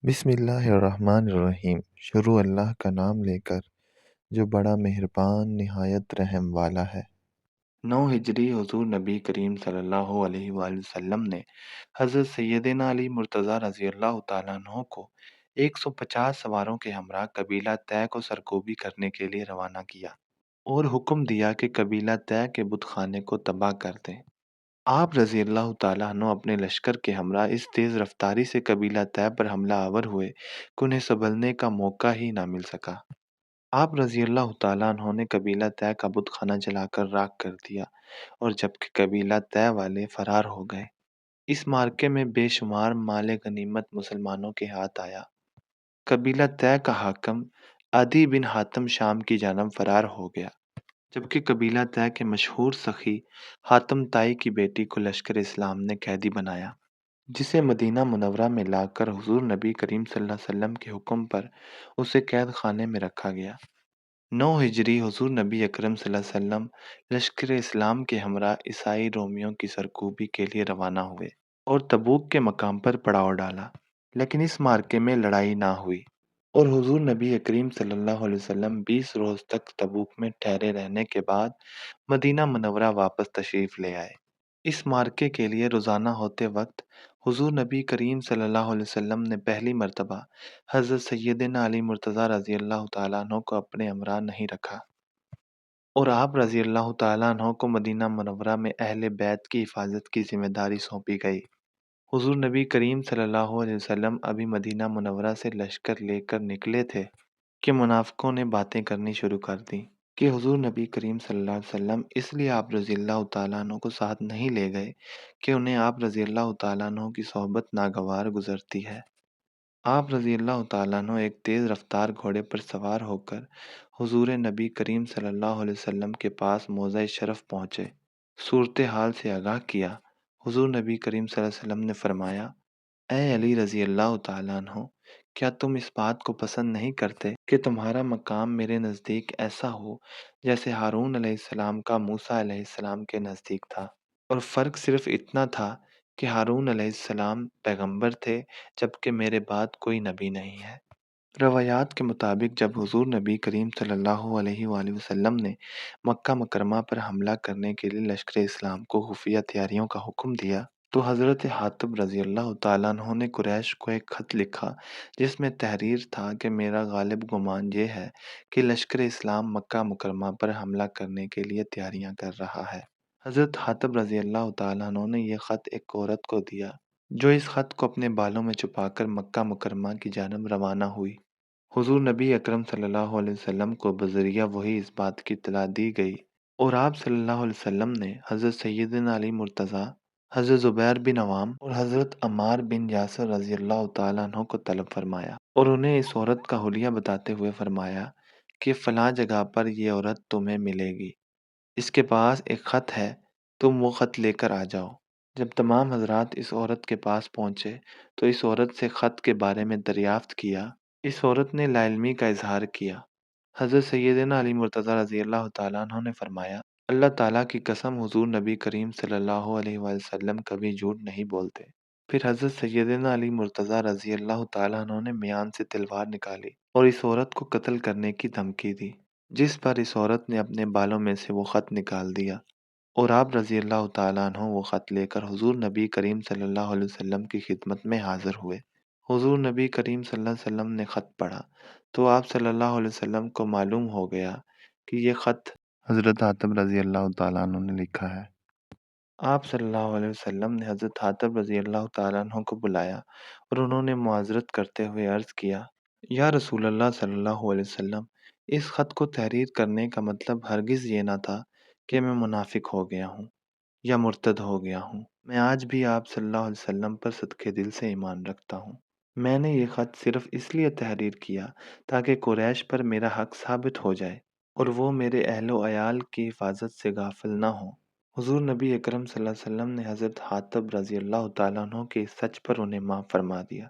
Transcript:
بسم اللہ الرحمن الرحیم۔ شروع اللہ کا نام لے کر جو بڑا مہربان نہایت رحم والا ہے۔ 9 ہجری حضور نبی کریم صلی اللہ علیہ وآلہ وسلم نے حضرت سیدنا علی مرتضیٰ رضی اللہ تعالیٰ عنہ کو 150 سواروں کے ہمراہ قبیلہ طے کو سرکوبی کرنے کے لیے روانہ کیا اور حکم دیا کہ قبیلہ طے کے بت خانے کو تباہ کر دیں۔ آپ رضی اللہ تعالیٰ عنہ اپنے لشکر کے ہمراہ اس تیز رفتاری سے قبیلہ طے پر حملہ آور ہوئے کہ انہیں سنبھلنے کا موقع ہی نہ مل سکا۔ آپ رضی اللہ تعالیٰ عنہ نے قبیلہ طے کا بت خانہ جلا کر راکھ کر دیا اور جبکہ قبیلہ طے والے فرار ہو گئے۔ اس معرکے میں بے شمار مال غنیمت مسلمانوں کے ہاتھ آیا۔ قبیلہ طے کا حاکم عدی بن حاتم شام کی جانب فرار ہو گیا، جبکہ قبیلہ طے کے مشہور سخی حاتم طائی کی بیٹی کو لشکر اسلام نے قیدی بنایا، جسے مدینہ منورہ میں لا کر حضور نبی کریم صلی اللہ علیہ وسلم کے حکم پر اسے قید خانے میں رکھا گیا۔ 9 ہجری حضور نبی اکرم صلی اللہ علیہ وسلم لشکر اسلام کے ہمراہ عیسائی رومیوں کی سرکوبی کے لیے روانہ ہوئے اور تبوک کے مقام پر پڑاؤ ڈالا، لیکن اس معرکے میں لڑائی نہ ہوئی اور حضور نبی کریم صلی اللہ علیہ وسلم 20 روز تک تبوک میں ٹھہرے رہنے کے بعد مدینہ منورہ واپس تشریف لے آئے۔ اس معرکے کے لیے روزانہ ہوتے وقت حضور نبی کریم صلی اللہ علیہ وسلم نے پہلی مرتبہ حضرت سیدنا علی مرتضیٰ رضی اللہ تعالیٰ عنہ کو اپنے ہمراہ نہیں رکھا اور آپ رضی اللہ تعالیٰ عنہ کو مدینہ منورہ میں اہل بیت کی حفاظت کی ذمہ داری سونپی گئی۔ حضور نبی کریم صلی اللہ علیہ وسلم ابھی مدینہ منورہ سے لشکر لے کر نکلے تھے کہ منافقوں نے باتیں کرنی شروع کر دیں کہ حضور نبی کریم صلی اللہ علیہ وسلم اس لیے آپ رضی اللہ تعالیٰ عنہ کو ساتھ نہیں لے گئے کہ انہیں آپ رضی اللہ تعالیٰ عنہ کی صحبت ناگوار گزرتی ہے۔ آپ رضی اللہ تعالیٰ عنہ ایک تیز رفتار گھوڑے پر سوار ہو کر حضور نبی کریم صلی اللہ علیہ وسلم کے پاس موضع شرف پہنچے، صورتحال سے آگاہ کیا۔ حضور نبی کریم صلی اللہ علیہ وسلم نے فرمایا: اے علی رضی اللہ تعالیٰ عنہ، کیا تم اس بات کو پسند نہیں کرتے کہ تمہارا مقام میرے نزدیک ایسا ہو جیسے ہارون علیہ السلام کا موسیٰ علیہ السلام کے نزدیک تھا، اور فرق صرف اتنا تھا کہ ہارون علیہ السلام پیغمبر تھے جبکہ میرے بعد کوئی نبی نہیں ہے۔ روایات کے مطابق جب حضور نبی کریم صلی اللہ علیہ وآلہ وسلم نے مکہ مکرمہ پر حملہ کرنے کے لیے لشکر اسلام کو خفیہ تیاریوں کا حکم دیا تو حضرت حاتب رضی اللہ تعالیٰ عنہ نے قریش کو ایک خط لکھا جس میں تحریر تھا کہ میرا غالب گمان یہ ہے کہ لشکر اسلام مکہ مکرمہ پر حملہ کرنے کے لیے تیاریاں کر رہا ہے۔ حضرت حاتب رضی اللہ تعالیٰ عنہ نے یہ خط ایک عورت کو دیا جو اس خط کو اپنے بالوں میں چھپا کر مکہ مکرمہ کی جانب روانہ ہوئی۔ حضور نبی اکرم صلی اللہ علیہ وسلم کو بذریعہ وحی اس بات کی اطلاع دی گئی اور آپ صلی اللہ علیہ وسلم نے حضرت سیدنا علی مرتضیٰ، حضرت زبیر بن عوام اور حضرت عمار بن یاسر رضی اللہ تعالیٰ عنہ کو طلب فرمایا اور انہیں اس عورت کا حلیہ بتاتے ہوئے فرمایا کہ فلاں جگہ پر یہ عورت تمہیں ملے گی، اس کے پاس ایک خط ہے، تم وہ خط لے کر آ جاؤ۔ جب تمام حضرات اس عورت کے پاس پہنچے تو اس عورت سے خط کے بارے میں دریافت کیا۔ اس عورت نے لا علمی کا اظہار کیا۔ حضرت سیدنا علی مرتضیٰ رضی اللہ تعالیٰ عنہ نے فرمایا: اللہ تعالیٰ کی قسم، حضور نبی کریم صلی اللہ علیہ وآلہ وسلم کبھی جھوٹ نہیں بولتے۔ پھر حضرت سیدنا علی مرتضیٰ رضی اللہ تعالیٰ عنہ نے میان سے تلوار نکالی اور اس عورت کو قتل کرنے کی دھمکی دی، جس پر اس عورت نے اپنے بالوں میں سے وہ خط نکال دیا اور آپ رضی اللہ تعالیٰ عنہ وہ خط لے کر حضور نبی کریم صلی اللہ علیہ وسلم کی خدمت میں حاضر ہوئے۔ حضور نبی کریم صلی اللہ علیہ وسلم نے خط پڑھا تو آپ صلی اللہ علیہ وسلم کو معلوم ہو گیا کہ یہ خط حضرت حاتب رضی اللہ تعالیٰ عنہ نے لکھا ہے۔ آپ صلی اللہ علیہ وسلم نے حضرت حاتب رضی اللہ تعالیٰ عنہ کو بلایا اور انہوں نے معذرت کرتے ہوئے عرض کیا: یا رسول اللہ صلی اللہ علیہ وسلم، اس خط کو تحریر کرنے کا مطلب ہرگز یہ نہ تھا کہ میں منافق ہو گیا ہوں یا مرتد ہو گیا ہوں۔ میں آج بھی آپ صلی اللہ علیہ وسلم پر صدقے دل سے ایمان رکھتا ہوں۔ میں نے یہ خط صرف اس لیے تحریر کیا تاکہ قریش پر میرا حق ثابت ہو جائے اور وہ میرے اہل و عیال کی حفاظت سے غافل نہ ہوں۔ حضور نبی اکرم صلی اللہ علیہ وسلم نے حضرت حاتب رضی اللہ تعالیٰ عنہ کے اس سچ پر انہیں معاف فرما دیا۔